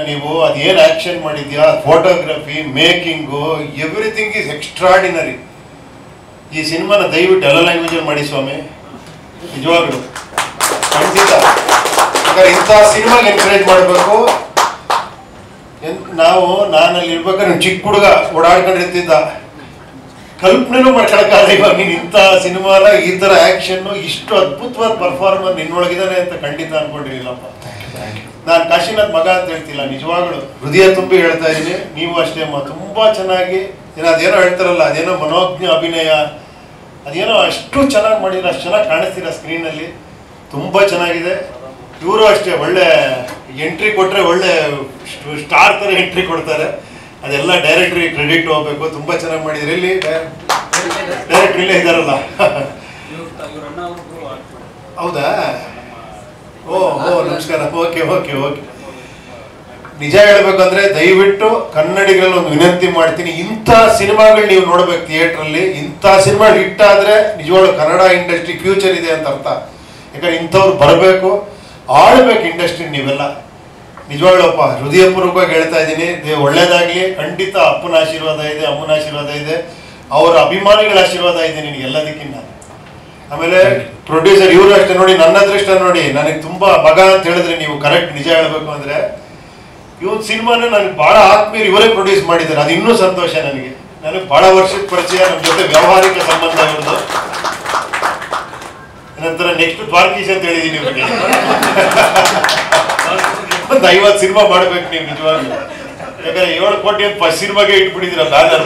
ನೀವು ಅದೇನು ಆಕ್ಷನ್ ಮಾಡಿದ್ಯಾ, photography, making, everything is extraordinary. ಈ ಸಿನಿಮಾನ ದಯವಿಟ್ಟು ಎಲ್ಲ ಲ್ಯಾಂಗ್ವೇಜಲ್ಲಿ ಮಾಡಿ ಸ್ವಾಮಿ, ನಿಜವಾಗ್ಲು ಖಂಡಿತ. ಯಾಕಂದ್ರೆ ಇಂಥ ಸಿನಿಮಾಗೆ ಎನ್ಕರೇಜ್ ಮಾಡಬೇಕು. ನಾನಲ್ಲಿ ಇರ್ಬೇಕಾದ್ರೆ ಚಿಕ್ಕ ಹುಡುಗ ಓಡಾಡ್ಕೊಂಡಿರ್ತಿದ್ದ, ಕಲ್ಪನೆನೂ ಮಾಡ್ಕೊಳಕ್ಕಾಗಲ್ಲ. ಇವಾಗ ನೀನು ಇಂಥ ಸಿನಿಮಾನ ಈ ಥರ ಆ್ಯಕ್ಷನ್ನು ಇಷ್ಟು ಅದ್ಭುತವಾದ ಪರ್ಫಾರ್ಮೆನ್ಸ್ ನಿನ್ನೊಳಗಿದ್ದಾನೆ ಅಂತ ಖಂಡಿತ ಅನ್ಕೊಂಡಿರಲಿಲ್ಲಪ್ಪ. ನಾನು ಕಾಶಿನಾಥ್ ಮಗ ಅಂತ ಹೇಳ್ತಿಲ್ಲ, ನಿಜವಾಗ್ಲು ಹೃದಯ ತುಂಬಿ ಹೇಳ್ತಾ ಇದ್ದೀನಿ. ನೀವು ಅಷ್ಟೇ ಅಮ್ಮ, ತುಂಬ ಚೆನ್ನಾಗಿ ಅದೇನೋ ಹೇಳ್ತಾರಲ್ಲ, ಅದೇನೋ ಮನೋಜ್ಞ ಅಭಿನಯ, ಅದೇನೋ ಅಷ್ಟು ಚೆನ್ನಾಗಿ ಮಾಡಿದ್ರೆ, ಅಷ್ಟು ಚೆನ್ನಾಗಿ ಕಾಣಿಸ್ತೀರ ಸ್ಕ್ರೀನಲ್ಲಿ, ತುಂಬ ಚೆನ್ನಾಗಿದೆ. ಇವರು ಅಷ್ಟೇ ಒಳ್ಳೆ ಎಂಟ್ರಿ ಕೊಟ್ಟರೆ ಒಳ್ಳೆ ಸ್ಟಾರ್ ಥರ ಎಂಟ್ರಿ ಕೊಡ್ತಾರೆ. ಅದೆಲ್ಲ ಡೈರೆಕ್ಟ್ರಿಗೆ ಕ್ರೆಡಿಟ್ ಹೋಗ್ಬೇಕು. ತುಂಬ ಚೆನ್ನಾಗಿ ಮಾಡಿದ್ರು. ಇಲ್ಲಿ ಡೈರೆಕ್ಟ್ರ್ ಇಲ್ಲೇ ಇದ್ದಾರಲ್ಲ, ಹೌದಾ? ಓ ನಮಸ್ಕಾರ. Okay okay okay. ನಿಜ ಹೇಳ್ಬೇಕಂದ್ರೆ ದಯವಿಟ್ಟು ಕನ್ನಡಿಗರಲ್ಲಿ ಒಂದು ವಿನಂತಿ ಮಾಡ್ತೀನಿ, ಇಂಥ ಸಿನಿಮಾಗಳು ನೀವು ನೋಡ್ಬೇಕು ಥಿಯೇಟ್ರಲ್ಲಿ. ಇಂಥ ಸಿನಿಮಾಗಳು ಹಿಟ್ ಆದರೆ ನಿಜವಾಗ್ಲೂ ಕನ್ನಡ ಇಂಡಸ್ಟ್ರಿ ಫ್ಯೂಚರ್ ಇದೆ ಅಂತ ಅರ್ಥ. ಯಾಕಂದ್ರೆ ಇಂಥವ್ರು ಬರಬೇಕು, ಆಳ್ಬೇಕು ಇಂಡಸ್ಟ್ರಿ. ನೀವೆಲ್ಲ ನಿಜವಾಗ್ಲಪ್ಪ ಹೃದಯಪೂರ್ವಕವಾಗಿ ಹೇಳ್ತಾ ಇದ್ದೀನಿ. ಒಳ್ಳೇದಾಗಲಿ. ಖಂಡಿತ ಅಪ್ಪನ ಆಶೀರ್ವಾದ ಇದೆ, ಅಮ್ಮನ ಆಶೀರ್ವಾದ ಇದೆ, ಅವರ ಅಭಿಮಾನಿಗಳ ಆಶೀರ್ವಾದ ಇದೆ ನಿನಗೆ ಎಲ್ಲದಕ್ಕಿಂತ. ಆಮೇಲೆ ಪ್ರೊಡ್ಯೂಸರ್ ಇವರು ಅಷ್ಟೇ ನೋಡಿ, ನನ್ನ ಅದೃಷ್ಟ ನೋಡಿ, ನನಗೆ ತುಂಬ ಮಗ ಅಂತ ಹೇಳಿದ್ರೆ ನೀವು ಕರೆಕ್ಟ್. ನಿಜ ಹೇಳ್ಬೇಕು ಅಂದರೆ ಇವನ್ ಸಿನಿಮಾನ ನನಗೆ ಭಾಳ ಆತ್ಮೀಯರು ಇವರೇ ಪ್ರೊಡ್ಯೂಸ್ ಮಾಡಿದ್ದಾರೆ. ಅದು ಇನ್ನೂ ಸಂತೋಷ ನನಗೆ. ನನಗೆ ಭಾಳ ವರ್ಷದ ಪರಿಚಯ, ನಮ್ಮ ಜೊತೆ ವ್ಯಾವಹಾರಿಕ ಸಂಬಂಧ ಇವ್ರದ್ದು. ನಂತರ ನೆಕ್ಸ್ಟ್ ದ್ವಾರಕೀಶ್ ಅಂತ ಹೇಳಿದೀನಿ ಇವ್ರಿಗೆ. ಒಂದು 50 ಸಿನಿಮಾ ಮಾಡ್ಬೇಕು ನೀವು ನಿಜವಾಗ್ಲೂ. ಯಾಕಂದ್ರೆ 7 ಕೋಟಿ ಅಂತ ಫಸ್ಟ್ ಸಿನಿಮಾಗೆ ಇಟ್ಬಿಟ್ಟಿದ್ದೀರ ಬ್ಯಾನರ್.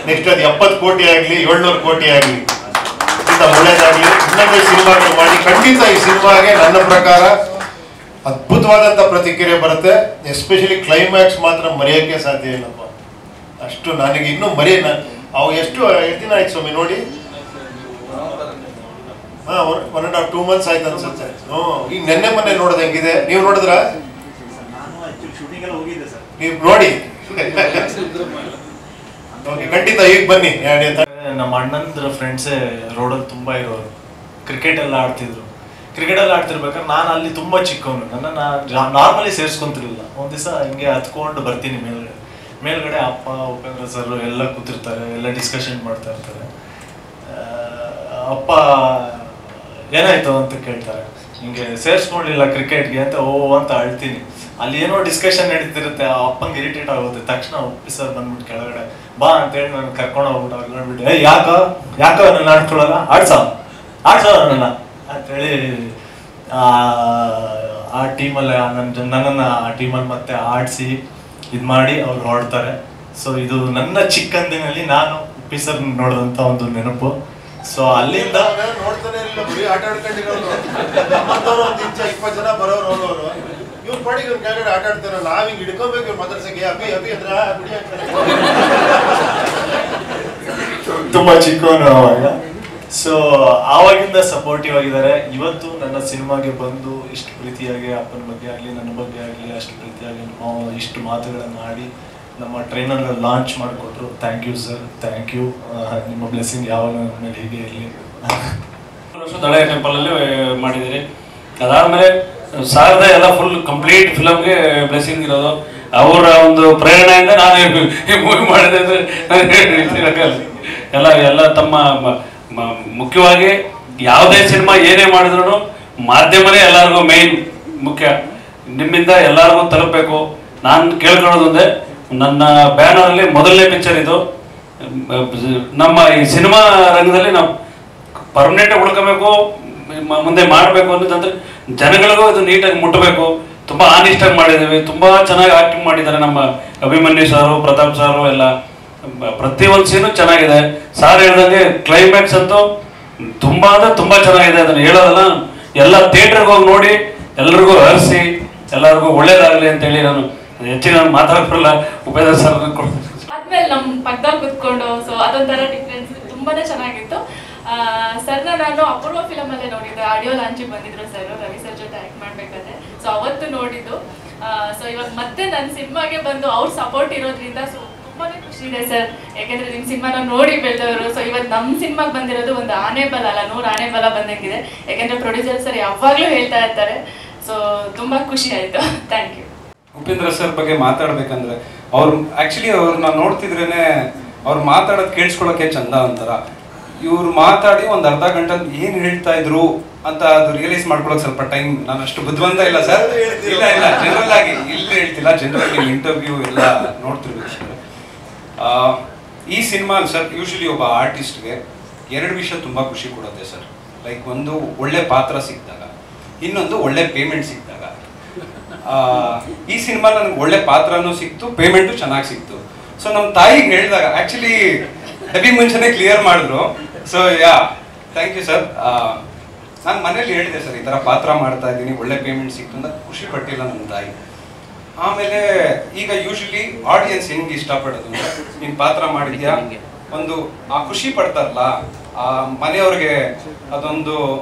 ನೆಕ್ಸ್ಟ್ ಅದು 70 ಕೋಟಿ ಆಗಲಿ, 700 ಕೋಟಿ ಆಗಲಿ, ಇಂಥ ಒಳ್ಳೇದಾಗಲಿ. ಇನ್ನೊಂದು ಸಿನಿಮಾಗಳು ಮಾಡಿ. ಖಂಡಿತ ಈ ಸಿನಿಮಾಗೆ ನನ್ನ ಪ್ರಕಾರ ಅದ್ಭುತವಾದಂಥ ಪ್ರತಿಕ್ರಿಯೆ ಬರುತ್ತೆ. ಎಸ್ಪೆಷಲಿ ಕ್ಲೈಮ್ಯಾಕ್ಸ್ ಮಾತ್ರ ಮರೆಯೋಕ್ಕೆ ಸಾಧ್ಯ ಇಲ್ಲಪ್ಪ. ಅಷ್ಟು ನನಗೆ ಇನ್ನೂ ಅವು ಎಷ್ಟು ದಿನ ಆಯ್ತು ಸ್ವಾಮಿ ನೋಡಿ? 1.5-2 months ಆಯ್ತು ಅನ್ಸುತ್ತೆ. ಈಗ ನೆನ್ನೆ ಮೊನ್ನೆ ನೋಡೋದು ಹೆಂಗಿದೆ? ನೀವು ನೋಡಿದ್ರ? ನೀವು ನೋಡಿ. ಖಂಡಿತ ಈಗ ಬನ್ನಿ. ನಮ್ಮ ಅಣ್ಣಂದ್ರ ಫ್ರೆಂಡ್ಸೇ ರೋಡಲ್ಲಿ ತುಂಬ ಇರೋರು. ಕ್ರಿಕೆಟ್ ಎಲ್ಲ ಆಡ್ತಿದ್ರು. ಕ್ರಿಕೆಟ್ ಎಲ್ಲ ಆಡ್ತಿರ್ಬೇಕಾದ್ರೆ ನಾನು ಅಲ್ಲಿ ತುಂಬ ಚಿಕ್ಕವನು. ನನ್ನನ್ನು ನಾರ್ಮಲಿ ಸೇರಿಸ್ಕೊಂತಿರ್ಲಿಲ್ಲ. ಒಂದು ದಿವಸ ಹಿಂಗೆ ಹತ್ಕೊಂಡು ಬರ್ತೀನಿ ಮೇಲ್ಗಡೆ ಅಪ್ಪ, ಉಪೇಂದ್ರ ಸರ್ ಎಲ್ಲ ಕೂತಿರ್ತಾರೆ, ಎಲ್ಲ ಡಿಸ್ಕಷನ್ ಮಾಡ್ತಾ ಇರ್ತಾರೆ. ಅಪ್ಪ ಏನಾಯ್ತು ಅಂತ ಕೇಳ್ತಾರೆ. ಹಿಂಗೆ ಸೇರಿಸ್ಕೊಂಡಿಲ್ಲ ಕ್ರಿಕೆಟ್ಗೆ ಅಂತ. ಅಂತ ಅಳ್ತೀನಿ. ಅಲ್ಲಿ ಏನೋ ಡಿಸ್ಕಷನ್ ನಡೀತಿರುತ್ತೆ. ಆ ಅಪ್ಪಂಗೆ ಇರಿಟೇಟ್ ಆಗುತ್ತೆ. ತಕ್ಷಣ ಸರ್ ಬಂದ್ಬಿಟ್ಟು ಕೆಳಗಡೆ ಬಾ ಅಂತೇಳಿ ನಾನು ಕರ್ಕೊಂಡು ಹೋಗ್ಬಿಟ್ಟು ಅಳ್ಕೊಂಡ್ಬಿಟ್ಟು, ಯಾಕೋ ನನ್ನ ಆಡ್ಕೊಳ್ಳಲ್ಲ, ಆಡ್ಸೋ ನನ್ನ ಅಂತೇಳಿ ಆ ಟೀಮಲ್ಲಿ ನನ್ನನ್ನು ಆ ಟೀಮಲ್ಲಿ ಮತ್ತೆ ಆಡಿಸಿ ಇದು ಮಾಡಿ ಅವ್ರು ಹೊರಡ್ತಾರೆ. ಸೊ ಇದು ನನ್ನ ಚಿಕ್ಕಂದಿನಲ್ಲಿ ನಾನು ಉಪ್ಪಿಸರ್ ನೋಡಿದಂಥ ಒಂದು ನೆನಪು. ಸೊ ಅಲ್ಲಿಂದ ನೋಡ್ತಾನೆ ಇಲ್ಲ, ಬರೀ ಆಟ ಆಡ್ಕೊಂಡಿರೋರು. 20 ಜನ ಬರೋರು ಹೋಗೋರು. ಇವ್ರು ಪಾಡಿ ಇವ್ರು ಕೆಳಗಡೆ ಆಟ ಆಡ್ತಾರ. ನಾವ್ ಹಿಂಗ್ ಹಿಡ್ಕೋಬೇಕು ಇವ್ರು ಮದ್ರಸೆಗೆ. ಅಭಿ ಅದ್ರ ಬಿಡಿ ಆಗ್ತಾರೆ. ತುಂಬಾ ಚಿಕ್ಕವನು ಅವಾಗ. ಸೊ ಆವಾಗಿಂದ ಸಪೋರ್ಟಿವ್ ಆಗಿದ್ದಾರೆ. ಇವತ್ತು ನನ್ನ ಸಿನಿಮಾಗೆ ಬಂದು ಇಷ್ಟು ಪ್ರೀತಿಯಾಗಿ ಅಪ್ಪನ ಬಗ್ಗೆ ಆಗಲಿ, ನನ್ನ ಬಗ್ಗೆ ಆಗಲಿ ಅಷ್ಟು ಪ್ರೀತಿಯಾಗಿ ಇಷ್ಟು ಮಾತುಗಳನ್ನು ಆಡಿ ನಮ್ಮ ಟ್ರೈನರ್ ಲಾಂಚ್ ಮಾಡಿಕೊಟ್ರು. Thank you sir, thank you. ನಿಮ್ಮ ಬ್ಲೆಸ್ಸಿಂಗ್ ಯಾವಾಗ ನಮ್ಮ ಮೇಲೆ ಹೀಗೆ ಇರಲಿ. ದಳೆ ಟೆಂಪಲಲ್ಲಿ ಮಾಡಿದ್ದೀರಿ. ಅದಾದಮೇಲೆ ಸಾರದ ಎಲ್ಲ ಫುಲ್ ಕಂಪ್ಲೀಟ್ ಫಿಲಮ್ಗೆ ಬ್ಲೆಸ್ಸಿಂಗ್ ಇರೋದು. ಅವರ ಒಂದು ಪ್ರೇರಣೆಯಿಂದ ನಾನು ಈ ಮೂವಿ ಮಾಡಿದೆ ಅಂದರೆ ಎಲ್ಲ ತಮ್ಮ ಮುಖ್ಯವಾಗಿ ಯಾವುದೇ ಸಿನಿಮಾ ಏನೇ ಮಾಡಿದ್ರು ಮಾಧ್ಯಮನೇ ಎಲ್ಲರಿಗೂ ಮೇನ್ ಮುಖ್ಯ. ನಿಮ್ಮಿಂದ ಎಲ್ಲರಿಗೂ ತಲುಪಬೇಕು. ನಾನು ಕೇಳ್ಕೊಳ್ಳೋದು ಒಂದೇ, ನನ್ನ ಬ್ಯಾನರಲ್ಲಿ ಮೊದಲನೇ ಪಿಕ್ಚರ್ ಇದು. ನಮ್ಮ ಈ ಸಿನಿಮಾ ರಂಗದಲ್ಲಿ ನಾವು ಪರ್ಮನೆಂಟಾಗಿ ಉಳ್ಕೋಬೇಕು, ಮುಂದೆ ಮಾಡಬೇಕು ಅನ್ನೋದಂದ್ರೆ ಜನಗಳಿಗೂ ಇದು ನೀಟಾಗಿ ಮುಟ್ಟಬೇಕು. ತುಂಬ ಆನಿಸ್ಟಾಗಿ ಮಾಡಿದ್ದೀವಿ. ತುಂಬ ಚೆನ್ನಾಗಿ ಆಕ್ಟಿಂಗ್ ಮಾಡಿದ್ದಾರೆ ನಮ್ಮ ಅಭಿಮನ್ಯು ಸಾರು, ಪ್ರತಾಪ್ ಸಾರು ಎಲ್ಲ. ಪ್ರತಿಯೊಂದು ಸೀನು ಚೆನ್ನಾಗಿದೆ. ಸಾರ್ ಹೇಳ್ದಂಗೆ ಕ್ಲೈಮ್ಯಾಕ್ಸ್ ಅಂತೂ ತುಂಬ ಅಂದರೆ ತುಂಬ ಚೆನ್ನಾಗಿದೆ. ಅದನ್ನು ಹೇಳೋದಲ್ಲ, ಎಲ್ಲ ಥಿಯೇಟರ್ಗೆ ಹೋಗಿ ನೋಡಿ ಎಲ್ರಿಗೂ ಹರಿಸಿ ಎಲ್ಲರಿಗೂ ಒಳ್ಳೇದಾಗಲಿ ಅಂತೇಳಿ ನಾನು ಹೆಚ್ಚಿಗೆ ನಾನು ಮಾತಾಡಕ್ ಬರಲ್ಲ. ಉಪೇಂದ್ರ ಸರ್ ಆದ್ಮೇಲೆ ನಮ್ಮ ಪಕ್ಕದಲ್ಲಿ ಕುತ್ಕೊಂಡು, ಸೊ ಅದೊಂಥರ ಡಿಫ್ರೆನ್ಸ್ ತುಂಬಾನೇ ಚೆನ್ನಾಗಿತ್ತು. ಸರ್ನ ನಾನು ಅಪೂರ್ವ ಫಿಲಮ್ ಅಲ್ಲೇ ನೋಡಿದ್ದೆ. ಆಡಿಯೋ ಲಾಂಚಿಗೆ ಬಂದಿದ್ರು ಸರ್, ರವಿ ಸರ್ ಜೊತೆ ಆಕ್ಟ್ ಮಾಡ್ಬೇಕಾದ್ರೆ. ಸೊ ಅವತ್ತು ನೋಡಿದ್ದು. ಸೊ ಇವಾಗ ಮತ್ತೆ ನನ್ನ ಸಿನಿಮಾಗೆ ಬಂದು ಅವ್ರ ಸಪೋರ್ಟ್ ಇರೋದ್ರಿಂದ ಸೊ ತುಂಬಾನೇ ಖುಷಿ ಇದೆ ಸರ್. ಯಾಕಂದ್ರೆ ನಿಮ್ ಸಿನಿಮಾನ ನೋಡಿ ಬೆಳೆದವರು. ಸೊ ಇವತ್ತು ನಮ್ಮ ಸಿನಿಮಾಗೆ ಬಂದಿರೋದು ಒಂದು ಆನೆ ಬಲ ಅಲ್ಲ, 100 ಆನೆ ಬಲ ಬಂದಂಗಿದೆ. ಯಾಕಂದ್ರೆ ಪ್ರೊಡ್ಯೂಸರ್ ಸರ್ ಯಾವಾಗ್ಲೂ ಹೇಳ್ತಾ ಇರ್ತಾರೆ. ಸೊ ತುಂಬಾ ಖುಷಿ ಆಯ್ತು. Thank you. ಉಪೇಂದ್ರ ಸರ್ ಬಗ್ಗೆ ಮಾತಾಡ್ಬೇಕಂದ್ರೆ ಆಕ್ಚುಲಿ ಅವ್ರನ್ನ ನೋಡ್ತಿದ್ರೇನೆ ಅವ್ರು ಮಾತಾಡೋದು ಕೇಳಿಸ್ಕೊಳ್ಳೋಕೆ ಚಂದ ಅಂತಾರ. ಇವ್ರು ಮಾತಾಡಿ ಒಂದು ಅರ್ಧ ಗಂಟೆ ಏನು ಹೇಳ್ತಾ ಇದ್ರು ಅಂತ ಅದು ರಿಯಲೈಸ್ ಮಾಡ್ಕೊಳ್ಳೋಕೆ ಸ್ವಲ್ಪ ಟೈಮ್. ನಾನು ಅಷ್ಟು ಬುದ್ಧಿವಂತ ಇಲ್ಲ ಸರ್. ಇಲ್ಲ ಜನರಲ್ ಆಗಿ ಇಲ್ಲಿ ಹೇಳ್ತಿಲ್ಲ, ಜನರಲ್ ಆಗಿ ಇಂಟರ್ವ್ಯೂ ಎಲ್ಲ ನೋಡ್ತಿರ್ಬೇಕು ಸರ್. ಈ ಸಿನಿಮಾ ಸರ್ ಯೂಶಲಿ ಒಬ್ಬ ಆರ್ಟಿಸ್ಟ್ಗೆ 2 ವಿಷಯ ತುಂಬ ಖುಷಿ ಕೊಡುತ್ತೆ ಸರ್. ಲೈಕ್ ಒಂದು ಒಳ್ಳೆ ಪಾತ್ರ ಸಿಕ್ಕಿದಾಗ, ಇನ್ನೊಂದು ಒಳ್ಳೆ ಪೇಮೆಂಟ್ ಸಿಕ್ಕಿದಾಗ. ಈ ಸಿನಿಮಾ ನನಗೆ ಒಳ್ಳೆ ಪಾತ್ರನೂ ಸಿಕ್ತು, ಪೇಮೆಂಟು ಚೆನ್ನಾಗಿ ಸಿಕ್ತು. ಸೊ ನಮ್ಮ ತಾಯಿಗೆ ಹೇಳಿದಾಗ ಆ್ಯಕ್ಚುಲಿ ಡಬ್ಬಿ ಮುಂಚೆನೇ ಕ್ಲಿಯರ್ ಮಾಡಿದ್ರು. So thank you sir. ನಾನು ಮನೇಲಿ ಹೇಳಿದೆ ಸರ್, ಈ ಥರ ಪಾತ್ರ ಮಾಡ್ತಾ ಇದ್ದೀನಿ, ಒಳ್ಳೆ ಪೇಮೆಂಟ್ ಸಿಕ್ತು ಅಂತ. ಖುಷಿ ಪಟ್ಟಿಲ್ಲ ನಮ್ಮ ತಾಯಿ. ಆಮೇಲೆ ಈಗ ಯೂಶಲಿ ಆಡಿಯನ್ಸ್ ಹೆಂಗೆ ಇಷ್ಟಪಡೋದು ಅಂದರೆ, ನೀನು ಪಾತ್ರ ಮಾಡಿದ್ಯಾ ಒಂದು ಆ ಖುಷಿ ಪಡ್ತಾರಲ್ಲ, ಆ ಮನೆಯವ್ರಿಗೆ ಅದೊಂದು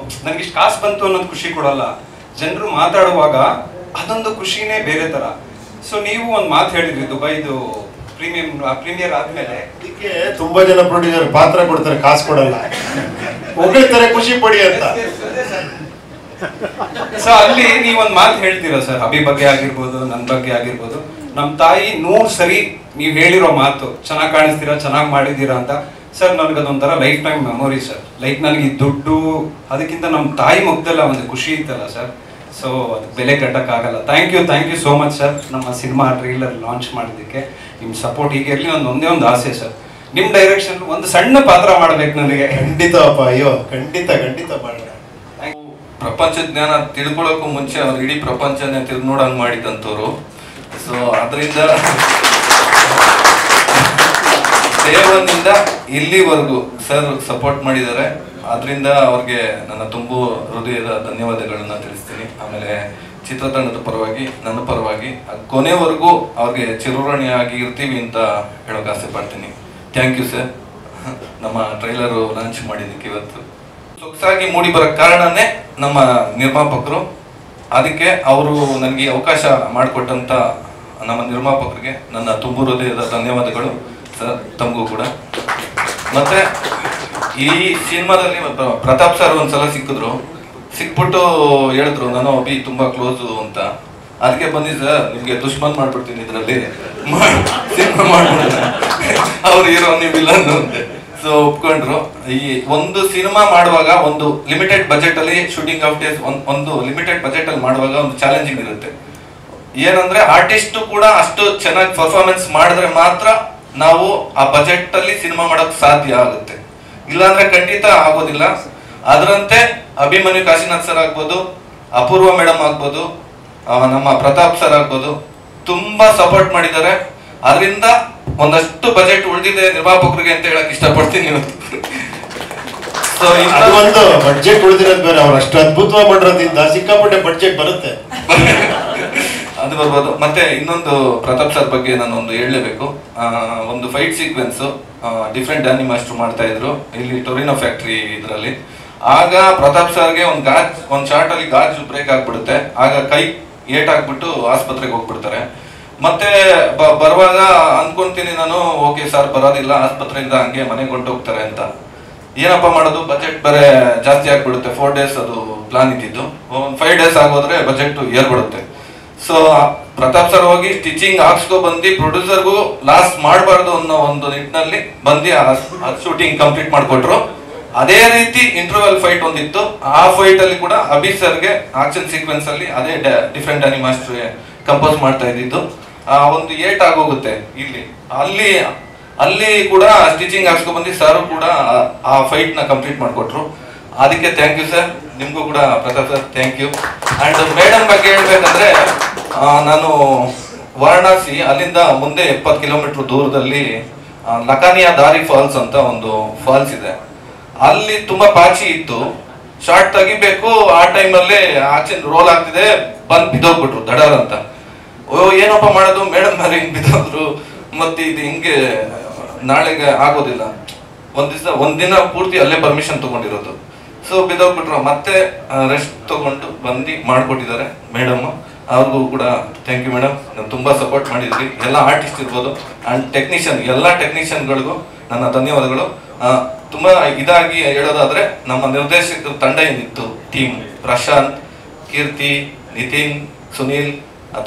ನನಗಿಷ್ಟು ಕಾಸು ಬಂತು ಅನ್ನೋದು ಖುಷಿ ಕೊಡಲ್ಲ. ಜನರು ಮಾತಾಡುವಾಗ ಅದೊಂದು ಖುಷಿನೇ ಬೇರೆ ಥರ. ಸೊ ನೀವು ಒಂದು ಮಾತು ಹೇಳಿದ್ರಿ, ದುಬೈದು ಪ್ರೀಮಿಯರ್ ಆದ್ಮೇಲೆ ಇದಕ್ಕೆ ತುಂಬಾ ಜನ ಪ್ರೊಡ್ಯೂಸರ್ ಪಾತ್ರ ಕೊಡ್ತಾರೆ, ಕಾಸು ಕೊಡಲ್ಲ, ಹೊಗಳ್ತಾರೆ ಖುಷಿ ಪಡಿ ಅಂತ. ಸೊ ಅಲ್ಲಿ ನೀವೊಂದು ಮಾತು ಹೇಳ್ತೀರಾ ಸರ್, ಅಭಿ ಬಗ್ಗೆ ಆಗಿರ್ಬೋದು, ನನ್ನ ಬಗ್ಗೆ ಆಗಿರ್ಬೋದು. ನಮ್ಮ ತಾಯಿ 100 ಸರಿ ನೀವು ಹೇಳಿರೋ ಮಾತು, ಚೆನ್ನಾಗಿ ಕಾಣಿಸ್ತೀರಾ, ಚೆನ್ನಾಗಿ ಮಾಡಿದ್ದೀರಾ ಅಂತ. ಸರ್ ನನಗದೊಂಥರ life time memory sir. Like ನನಗೆ ಈ ದುಡ್ಡು ಅದಕ್ಕಿಂತ ನಮ್ಮ ತಾಯಿ ಮುಗ್ದಲ್ಲ ಒಂದು ಖುಷಿ ಇತ್ತಲ್ಲ ಸರ್. ಸೊ ಅದಕ್ಕೆ ಬೆಲೆ ಕಟ್ಟಕ್ಕಾಗಲ್ಲ. Thank you so much sir. ನಮ್ಮ ಸಿನಿಮಾ ಟ್ರೈಲರ್ ಲಾಂಚ್ ಮಾಡಿದ್ದಕ್ಕೆ ನಿಮ್ಮ ಸಪೋರ್ಟ್ ಹೀಗೆ ಇರಲಿ. ಒಂದೇ ಒಂದು ಆಸೆ ಸರ್, ನಿಮ್ಮ ಡೈರೆಕ್ಷನ್ ಒಂದು ಸಣ್ಣ ಪಾತ್ರ ಮಾಡ್ಬೇಕು ನನಗೆ. ಖಂಡಿತಪ್ಪ, ಅಯ್ಯೋ ಖಂಡಿತ ಮಾಡೋಣ. ಪ್ರಪಂಚ ಜ್ಞಾನ ತಿಳ್ಕೊಳ್ಳೋಕ್ಕೂ ಮುಂಚೆ ಅವ್ರು ಇಡೀ ಪ್ರಪಂಚನೇ ತಿಳ್ದು ನೋಡಂಗ್ ಮಾಡಿದಂಥವ್ರು. ಸೊ ಅದರಿಂದ ದೇವನಿಂದ ಇಲ್ಲಿವರೆಗೂ ಸರ್ ಸಪೋರ್ಟ್ ಮಾಡಿದ್ದಾರೆ. ಅದರಿಂದ ಅವ್ರಿಗೆ ನನ್ನ ತುಂಬು ಹೃದಯದ ಧನ್ಯವಾದಗಳನ್ನ ತಿಳಿಸ್ತೀನಿ. ಆಮೇಲೆ ಚಿತ್ರತಂಡದ ಪರವಾಗಿ, ನನ್ನ ಪರವಾಗಿ ಕೊನೆವರೆಗೂ ಅವ್ರಿಗೆ ಚಿರಋಣಿಯಾಗಿ ಇರ್ತೀವಿ ಅಂತ ಹೇಳೋಕೆ ಆಸೆ ಪಡ್ತೀನಿ. Thank you sir. ನಮ್ಮ ಟ್ರೈಲರು ಲಾಂಚ್ ಮಾಡಿದ್ದಕ್ಕೆ ಇವತ್ತು ಸೊಗಸಾಗಿ ಮೂಡಿ ಬರೋ ಕಾರಣನೇ ನಮ್ಮ ನಿರ್ಮಾಪಕರು. ಅದಕ್ಕೆ ಅವರು ನನಗೆ ಅವಕಾಶ ಮಾಡಿಕೊಟ್ಟಂತ ನಮ್ಮ ನಿರ್ಮಾಪಕರಿಗೆ ನನ್ನ ತುಂಬು ಹೃದಯದ ಧನ್ಯವಾದಗಳು ಸರ್. ತಮಗೂ ಕೂಡ. ಮತ್ತೆ ಈ ಸಿನಿಮಾದಲ್ಲಿ ಪ್ರತಾಪ್ ಸರ್ ಒಂದ್ಸಲ ಸಿಕ್ಬಿಟ್ಟು ಹೇಳಿದ್ರು, ನಾನು ಅಭಿ ತುಂಬಾ ಕ್ಲೋಸು ಅಂತ. ಅದಕ್ಕೆ ಬಂದಿ ಸರ್, ನಿಮ್ಗೆ ದುಶ್ಮನ್ ಮಾಡ್ಬಿಡ್ತೀನಿ ಇದರಲ್ಲಿ, ಸಿನಿಮಾ ಮಾಡ್ಬಿಡ ಅವ್ರು ಹೀರೋ ನೀವು ವಿಲನ್ ಅಂತೆ. ಸೊ ಒಪ್ಕೊಂಡ್ರು. ಈ ಒಂದು ಸಿನಿಮಾ ಮಾಡುವಾಗ ಒಂದು ಲಿಮಿಟೆಡ್ ಬಜೆಟ್ ಅಲ್ಲಿ ಶೂಟಿಂಗ್ ಆಫ್ ಡೇಸ್, ಒಂದು ಲಿಮಿಟೆಡ್ ಬಜೆಟ್ ಅಲ್ಲಿ ಮಾಡುವಾಗ ಒಂದು ಚಾಲೆಂಜಿಂಗ್ ಇರುತ್ತೆ. ಏನಂದ್ರೆ ಆರ್ಟಿಸ್ಟ್ ಕೂಡ ಅಷ್ಟು ಚೆನ್ನಾಗಿ ಪರ್ಫಾರ್ಮೆನ್ಸ್ ಮಾಡಿದ್ರೆ ಮಾತ್ರ ನಾವು ಆ ಬಜೆಟ್ ಅಲ್ಲಿ ಸಿನಿಮಾ ಮಾಡೋಕ್ ಸಾಧ್ಯ ಆಗುತ್ತೆ, ಇಲ್ಲಾಂದ್ರೆ ಖಂಡಿತ ಆಗೋದಿಲ್ಲ. ಅದರಂತೆ ಅಭಿಮನ್ಯು ಕಾಶಿನಾಥ್ ಸರ್ ಆಗ್ಬೋದು, ಅಪೂರ್ವ ಮೇಡಮ್ ಆಗ್ಬೋದು, ನಮ್ಮ ಪ್ರತಾಪ್ ಸರ್ ಆಗ್ಬೋದು, ತುಂಬಾ ಸಪೋರ್ಟ್ ಮಾಡಿದ್ದಾರೆ. ಅದರಿಂದ ಒಂದಷ್ಟು ಬಜೆಟ್ ಉಳಿದಿದೆ ನಿರ್ಮಾಪಕರಿಗೆ ಅಂತ ಹೇಳಕ್ ಇಷ್ಟಪಡ್ತೀನಿ. ಒಂದು ಬಡ್ಜೆಟ್ ಉಳಿದಿರೋದು ಬೇರೆ, ಅವ್ರು ಅಷ್ಟು ಅದ್ಭುತವಾಗಿ ಮಾಡಿರೋದ್ರಿಂದ ಸಿಕ್ಕಾಪಟ್ಟೆ ಬಡ್ಜೆಟ್ ಬರುತ್ತೆ. ಅದು ಬರ್ಬೋದು. ಮತ್ತೆ ಇನ್ನೊಂದು ಪ್ರತಾಪ್ ಸರ್ ಬಗ್ಗೆ ನಾನು ಒಂದು ಹೇಳಲೇಬೇಕು. ಒಂದು fight sequence different Danny master ಮಾಡ್ತಾ ಇದ್ರು ಇಲ್ಲಿ ಟೊರಿನೋ ಫ್ಯಾಕ್ಟ್ರಿ ಇದರಲ್ಲಿ. ಆಗ ಪ್ರತಾಪ್ ಸರ್ಗೆ ಒಂದು ಶಾರ್ಟ್ ಅಲ್ಲಿ ಗಾಜು ಬ್ರೇಕ್ ಆಗ್ಬಿಡುತ್ತೆ. ಆಗ ಕೈ ಏಟಾಗ್ಬಿಟ್ಟು ಆಸ್ಪತ್ರೆಗೆ ಹೋಗ್ಬಿಡ್ತಾರೆ. ಮತ್ತೆ ಬರುವಾಗ ಅನ್ಕೊಂತೀನಿ ನಾನು, ಓಕೆ ಸರ್ ಬರೋದಿಲ್ಲ, ಆಸ್ಪತ್ರೆಯಿಂದ ಹಂಗೆ ಮನೆಗೆ ಹೊಂಟೋಗ್ತಾರೆ ಅಂತ. ಏನಪ್ಪ ಮಾಡೋದು, ಬಜೆಟ್ ಬೇರೆ ಜಾಸ್ತಿ ಆಗ್ಬಿಡುತ್ತೆ. 4 ಡೇಸ್ ಅದು ಪ್ಲಾನ್ ಇದ್ದಿದ್ದು, 5 ಡೇಸ್ ಆಗೋದ್ರೆ ಬಜೆಟ್ ಏರ್ಬಿಡುತ್ತೆ. ಸೊ ಪ್ರತಾಪ್ ಸರ್ ಹೋಗಿ ಸ್ಟಿಚಿಂಗ್ ಹಾಕ್ಸ್ಕೊ ಬಂದು ಪ್ರೊಡ್ಯೂಸರ್ಗೂ ಲಾಸ್ ಮಾಡಬಾರ್ದು ಅನ್ನೋ ಒಂದು ನಿಟ್ಟಿನಲ್ಲಿ ಬಂದು ಆ ಶೂಟಿಂಗ್ ಕಂಪ್ಲೀಟ್ ಮಾಡಿಕೊಟ್ರು. ಅದೇ ರೀತಿ ಇಂಟರ್ವಲ್ ಫೈಟ್ ಒಂದಿತ್ತು. ಆ ಫೈಟ್ ಅಲ್ಲಿ ಕೂಡ ಅಭಿ ಸರ್ಗೆ ಆಕ್ಷನ್ ಸೀಕ್ವೆನ್ಸ್ ಅಲ್ಲಿ ಅದೇ ಡಿಫ್ರೆಂಟ್ ಅನಿಮಾಸ್ಟರ್ ಕಂಪೋಸ್ ಮಾಡ್ತಾ ಇದ್ದಿದ್ದು. ಒಂದು ಏಟ್ ಆಗೋಗುತ್ತೆ ಅಲ್ಲಿ ಕೂಡ ಸ್ಟಿಚಿಂಗ್ ಹಾಕ್ಸ್ಕೊ ಬಂದು ಸರ್ ಕೂಡ ಆ ಫೈಟ್ ನ ಕಂಪ್ಲೀಟ್ ಮಾಡಿಕೊಟ್ರು. ಅದಕ್ಕೆ ಥ್ಯಾಂಕ್ ಯು ಸರ್. ನಿಮ್ಗೂ ಕೂಡ Pratap sir thank you. And madam ಬಗ್ಗೆ ಹೇಳ್ಬೇಕಂದ್ರೆ, ನಾನು ವಾರಣಾಸಿ ಅಲ್ಲಿಂದ ಮುಂದೆ 70 ಕಿಲೋಮೀಟರ್ ದೂರದಲ್ಲಿ ಲಕಾನಿಯಾ ದಾರಿ ಫಾಲ್ಸ್ ಅಂತ ಒಂದು ಫಾಲ್ಸ್ ಇದೆ. ಅಲ್ಲಿ ತುಂಬಾ ಪಾಚಿ ಇತ್ತು, ಶಾರ್ಟ್ ತೆಗಿಬೇಕು. ಆ ಟೈಮಲ್ಲಿ ಆಕ್ಷನ್ ರೋಲ್ ಆಗ್ತಿದೆ, ಬಂದ್ ಬಿದ್ದೋಗ್ಬಿಟ್ರು ದಡಾರ್ ಅಂತ. ಏನಪ್ಪ ಮಾಡೋದು, ಮೇಡಮ್ ಮೇಲೆ ಹಿಂಗ್ ಬಿದ್ದೋದ್ರು, ಮತ್ತೆ ಇದು ಹಿಂಗೆ ನಾಳೆಗೆ ಆಗೋದಿಲ್ಲ. ಒಂದಿನ ಪೂರ್ತಿ ಅಲ್ಲೇ ಪರ್ಮಿಷನ್ ತಗೊಂಡಿರೋದು. ಸೊ ಬಿದ್ದೋಗ್ಬಿಟ್ರು. ಮತ್ತೆ ರೆಸ್ಟ್ ತಗೊಂಡು ಬಂದು ಮಾಡ್ಕೊಟ್ಟಿದ್ದಾರೆ ಮೇಡಮ್. ಅವ್ರಿಗೂ ಕೂಡ ಥ್ಯಾಂಕ್ ಯು ಮೇಡಮ್. ನಾನು ತುಂಬಾ ಸಪೋರ್ಟ್ ಮಾಡಿದ್ರಿ. ಎಲ್ಲ ಆರ್ಟಿಸ್ಟ್ ಇರ್ಬೋದು ಅಂಡ್ ಟೆಕ್ನಿಷಿಯನ್, ಎಲ್ಲ ಟೆಕ್ನಿಷಿಯನ್ಗಳಿಗೂ ನನ್ನ ಧನ್ಯವಾದಗಳು. ತುಂಬಾ ಇದಾಗಿ ಹೇಳೋದಾದ್ರೆ, ನಮ್ಮ ನಿರ್ದೇಶಕರ ತಂಡ ಏನಿತ್ತು, ಟೀಮ್ ಪ್ರಶಾಂತ್, ಕೀರ್ತಿ, ನಿತಿನ್, ಸುನೀಲ್,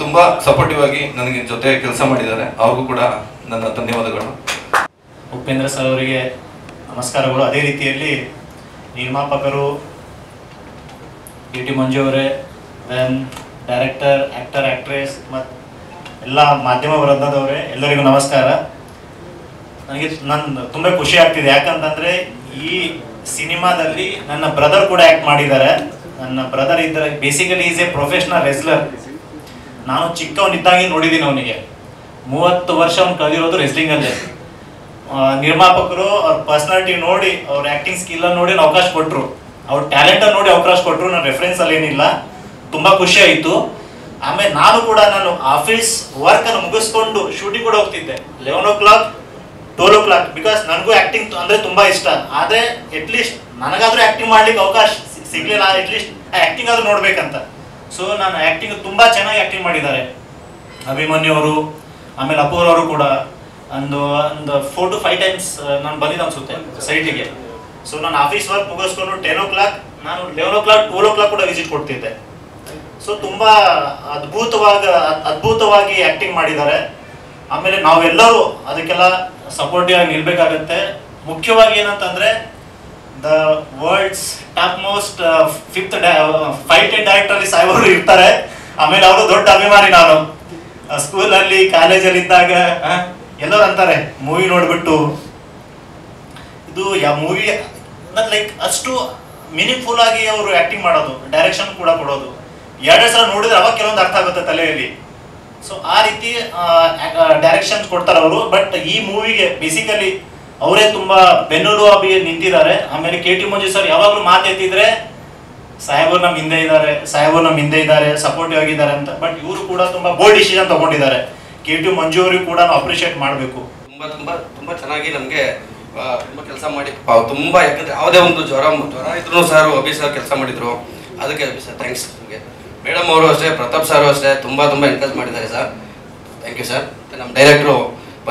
ತುಂಬಾ ಸಪೋರ್ಟಿವ್ ಆಗಿ ನನಗೆ ಜೊತೆ ಕೆಲಸ ಮಾಡಿದ್ದಾರೆ. ಅವ್ರಿಗೂ ಕೂಡ ನನ್ನ ಧನ್ಯವಾದಗಳು. ಉಪೇಂದ್ರ ಸರ್ ಅವರಿಗೆ ನಮಸ್ಕಾರಗಳು. ಅದೇ ರೀತಿಯಲ್ಲಿ ನಿರ್ಮಾಪಕರು ಕೆ.ಟಿ. ಮಂಜು ಅವರೇ, ದೆನ್ ಡೈರೆಕ್ಟರ್, ಆ್ಯಕ್ಟರ್, ಆ್ಯಕ್ಟ್ರೆಸ್ ಮತ್ತು ಎಲ್ಲ ಮಾಧ್ಯಮ ವೃಂದದವರೇ ಎಲ್ಲರಿಗೂ ನಮಸ್ಕಾರ. ನಾನು ತುಂಬ ಖುಷಿ ಆಗ್ತಿದೆ, ಯಾಕಂತಂದರೆ ಈ ಸಿನಿಮಾದಲ್ಲಿ ನನ್ನ ಬ್ರದರ್ ಕೂಡ ಆ್ಯಕ್ಟ್ ಮಾಡಿದ್ದಾರೆ. ನನ್ನ ಬ್ರದರ್ ಇದ್ದರೆ basically is A professional wrestler. ನಾನು ಚಿಕ್ಕವನಿದ್ದಾಗಿ ನೋಡಿದ್ದೀನಿ ಅವನಿಗೆ. 30 ವರ್ಷ ಅವ್ನು ಕಲಿಯೋದು ರೆಸ್ಲಿಂಗಲ್ಲೇ. ನಿರ್ಮಾಪಕರು ಅವ್ರ ಪರ್ಸನಾಲಿಟಿ ನೋಡಿ, ಅವ್ರ ಆ್ಯಕ್ಟಿಂಗ್ ಸ್ಕಿಲ್ಲನ್ನು ನೋಡಿ ಅವಕಾಶ ಕೊಟ್ಟರು, ಅವ್ರ ಟ್ಯಾಲೆಂಟನ್ನು ನೋಡಿ ಅವಕಾಶ ಕೊಟ್ಟರು. ನನ್ನ ರೆಫರೆನ್ಸಲ್ಲಿ ಏನಿಲ್ಲ, ತುಂಬ ಖುಷಿ ಆಯಿತು. ಆಮೇಲೆ ನಾನು ಆಫೀಸ್ ವರ್ಕನ್ನು ಮುಗಿಸ್ಕೊಂಡು ಶೂಟಿಂಗ್ ಕೂಡ ಹೋಗ್ತಿದ್ದೆ 11 o'clock 12 o'clock, ಬಿಕಾಸ್ ನನಗೂ ಆ್ಯಕ್ಟಿಂಗ್ ಅಂದರೆ ತುಂಬ ಇಷ್ಟ. ಆದರೆ ಅಟ್ಲೀಸ್ಟ್ ನನಗಾದರೂ ಆ್ಯಕ್ಟಿಂಗ್ ಮಾಡ್ಲಿಕ್ಕೆ ಅವಕಾಶ ಸಿಗಲಿಲ್ಲ, ಅಟ್ಲೀಸ್ಟ್ ಆ್ಯಕ್ಟಿಂಗ್ ಆದರೂ ನೋಡ್ಬೇಕಂತ. ಸೊ ನಾನು ಆ್ಯಕ್ಟಿಂಗ್ ತುಂಬ ಚೆನ್ನಾಗಿ ಆ್ಯಕ್ಟಿಂಗ್ ಮಾಡಿದ್ದಾರೆ ಅಭಿಮನ್ಯು ಅವರು, ಆಮೇಲೆ ಅಪೂರ್ ಅವರು ಕೂಡ. ಒಂದು 4 to 5 times ನಾನು ಬಂದಿದ್ದೆ ಅನ್ಸುತ್ತೆ ಸೈಟಿಗೆ. ಸೊ ನಾನು ಆಫೀಸ್ ವರ್ಕ್ ಮುಗಿಸ್ಕೊಂಡು 10 o'clock, ನಾನು 11 o'clock 12 o'clock ಕೂಡ ವಿಸಿಟ್ ಕೊಡ್ತಿದ್ದೆ. ಸೊ ತುಂಬ ಅದ್ಭುತವಾಗಿ ಆ್ಯಕ್ಟಿಂಗ್ ಮಾಡಿದ್ದಾರೆ. ಆಮೇಲೆ ನಾವೆಲ್ಲರೂ ಅದಕ್ಕೆಲ್ಲ ಸಪೋರ್ಟಿವ್ ಆಗಿ ನಿಲ್ಬೇಕಾಗತ್ತೆ. ಮುಖ್ಯವಾಗಿ ಏನಂತಂದರೆ the world's top most 5th fight ಡೈರೆಕ್ಟರಲ್ಲಿ ಸಾಹೇಬರು ಇರ್ತಾರೆ. ಆಮೇಲೆ ಅವರು ದೊಡ್ಡ ಅಭಿಮಾನಿ. ನಾನು ಸ್ಕೂಲಲ್ಲಿ ಕಾಲೇಜಲ್ಲಿ ಇದ್ದಾಗ ಎಲ್ಲರೂ ಅಂತಾರೆ ಮೂವಿ ನೋಡಿಬಿಟ್ಟು, ಇದು ಯಾವ ಮೂವಿ ಲೈಕ್ ಅಷ್ಟು ಮೀನಿಂಗ್ಫುಲ್ ಆಗಿ ಅವರು ಆ್ಯಕ್ಟಿಂಗ್ ಮಾಡೋದು, ಡೈರೆಕ್ಷನ್ ಕೂಡ ಕೊಡೋದು. 2 ಸಲ ನೋಡಿದ್ರೆ ಅವಾಗ ಕೆಲವೊಂದು ಅರ್ಥ ಆಗುತ್ತೆ ತಲೆಯಲ್ಲಿ. ಸೊ ಆ ರೀತಿ ಡೈರೆಕ್ಷನ್ ಕೊಡ್ತಾರೆ ಅವರು. ಬಟ್ ಈ ಮೂವಿಗೆ ಬೇಸಿಕಲಿ ಅವರೇ ತುಂಬ ಬೆನ್ನೆಲುಬಾಗಿ ನಿಂತಿದ್ದಾರೆ. ಆಮೇಲೆ ಕೆ.ಟಿ. ಮಂಜು ಸರ್ ಯಾವಾಗಲೂ ಮಾತೆತ್ತಿದ್ರೆ ಸಾಹೇಬರು ನಮ್ಮ ಹಿಂದೆ ಇದ್ದಾರೆ, ಸಪೋರ್ಟಿವ್ ಆಗಿದ್ದಾರೆ ಅಂತ. ಬಟ್ ಇವರು ಕೂಡ ತುಂಬ ಬೋಲ್ಡ್ ಡಿಸಿಷನ್ ತಗೊಂಡಿದ್ದಾರೆ. ಕೆ.ಟಿ. ಮಂಜು ಅವರಿಗೂ ಕೂಡ ನಾವು ಅಪ್ರಿಷಿಯೇಟ್ ಮಾಡಬೇಕು. ತುಂಬ ಚೆನ್ನಾಗಿ ನಮಗೆ ತುಂಬ ಕೆಲಸ ಮಾಡಿ ತುಂಬ, ಯಾಕಂದರೆ ಯಾವುದೇ ಒಂದು ಜ್ವರ ಇದ್ರೂ ಸರ್ ಅಭಿ ಸರ್ ಕೆಲಸ ಮಾಡಿದ್ರು. ಅದಕ್ಕೆ ಅಭಿ ಸರ್ ಥ್ಯಾಂಕ್ಸ್. ನಮಗೆ ಮೇಡಮ್ ಅವರು ಅಷ್ಟೇ, ಪ್ರತಾಪ್ ಸರ್ ಅಷ್ಟೇ ತುಂಬ ಎನ್ಕರೇಜ್ ಮಾಡಿದ್ದಾರೆ ಸರ್. Thank you sir. ನಮ್ಮ ಡೈರೆಕ್ಟ್ರು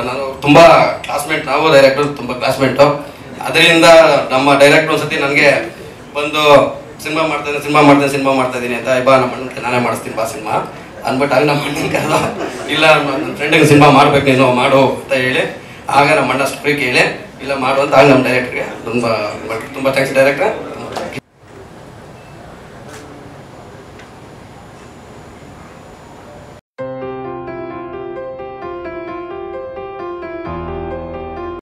ನಾನು ತುಂಬ ಕ್ಲಾಸ್ಮೇಟ್, ನಾವು ಡೈರೆಕ್ಟ್ರು ತುಂಬ ಕ್ಲಾಸ್ಮೇಟು. ಅದರಿಂದ ನಮ್ಮ ಡೈರೆಕ್ಟ್ರು ಒಂದ್ಸತಿ ನನಗೆ ಬಂದು ಸಿನಿಮಾ ಮಾಡ್ತಾ ಇದ್ದೀನಿ ಅಂತ, ಬಾ ನಮ್ಮ ಅಣ್ಣನ ನಾನೇ ಮಾಡಿಸ್ತೀನಿ ಬಾ ಸಿನಿಮಾ ಅಂದ್ಬಿಟ್ಟು, ಆಗ ನಮ್ಮ ಅಣ್ಣನ ಕರೆದು ಇಲ್ಲ ನನ್ನ ಫ್ರೆಂಡಿಗೆ ಸಿನಿಮಾ ಮಾಡ್ಬೇಕು ನೀನು ಮಾಡು ಅಂತ ಹೇಳಿ, ಆಗ ನಮ್ಮ ಅಣ್ಣ ಸ್ಟೋರಿ ಕೇಳಿ ಇಲ್ಲ ಮಾಡು ಅಂತ ಆಗ ನಮ್ಮ ಡೈರೆಕ್ಟ್ರಿಗೆ ತುಂಬ ಥ್ಯಾಂಕ್ಸ್ ಡೈರೆಕ್ಟ್ರೆ.